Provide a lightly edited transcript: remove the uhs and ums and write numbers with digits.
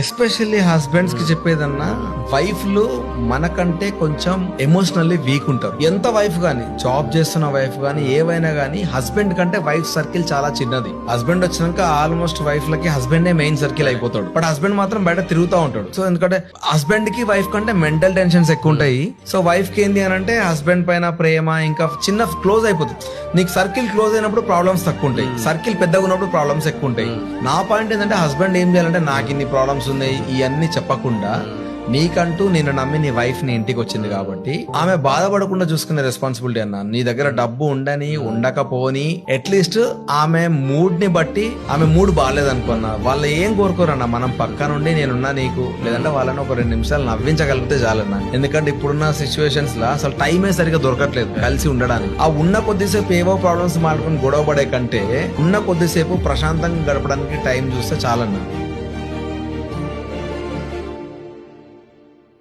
Especially husbands కి చెప్పేదన్నా, వైఫ్లు మనకంటే కొంచెం ఎమోషనల్లీ వీక్ ఉంటారు. ఎంత వైఫ్ గానీ, జాబ్ చేస్తున్న వైఫ్ గానీ, ఏవైనా గానీ హస్బెండ్ కంటే వైఫ్ సర్కిల్ చాలా చిన్నది. హస్బెండ్ వచ్చినాక ఆల్మోస్ట్ వైఫ్ లకి హస్బెండే మెయిన్ సర్కిల్ అయిపోతాడు. బట్ హస్బెండ్ మాత్రం బయట తిరుగుతూ ఉంటాడు. సో ఎందుకంటే హస్బెండ్ కి వైఫ్ కంటే మెంటల్ టెన్షన్స్ ఎక్కువ ఉంటాయి. సో వైఫ్ కి ఏంది అని అంటే హస్బెండ్ పైన ప్రేమ ఇంకా చిన్న క్లోజ్ అయిపోతుంది. నీకు సర్కిల్ క్లోజ్ అయినప్పుడు ప్రాబ్లమ్స్ తక్కువ ఉంటాయి, సర్కిల్ పెద్దగా ఉన్నప్పుడు ప్రాబ్లమ్స్ ఎక్కువ ఉంటాయి. నా పాయింట్ ఏంటంటే హస్బెండ్ ఏం చేయాలంటే, నాకు ఇన్ని ప్రాబ్లమ్స్ ఉన్నాయి ఇవన్నీ చెప్పకుండా, నీకంటూ నేను నమ్మి నీ వైఫ్ ని ఇంటికి వచ్చింది కాబట్టి ఆమె బాధపడకుండా చూసుకునే రెస్పాన్సిబిలిటీ అన్న. నీ దగ్గర డబ్బు ఉండని ఉండకపోని అట్లీస్ట్ ఆమె మూడ్ ని బట్టి, ఆమె మూడ్ బాగాలేదనుకున్నా వాళ్ళు ఏం కోరుకోరన్నా, మనం పక్క నుండి నేనున్నా నీకు, లేదంటే వాళ్ళని ఒక 2 నిమిషాలు నవ్వించగలిగితే చాలన్నా. ఎందుకంటే ఇప్పుడున్న సిచ్యువేషన్స్ లా అసలు టైమే సరిగా దొరకట్లేదు కలిసి ఉండడానికి. ఆ ఉన్న కొద్దిసేపు ఏవో ప్రాబ్లమ్స్ మాట్లాడుకుని గొడవ పడే కంటే ఉన్న కొద్దిసేపు ప్రశాంతంగా గడపడానికి టైం చూస్తే చాలన్నా.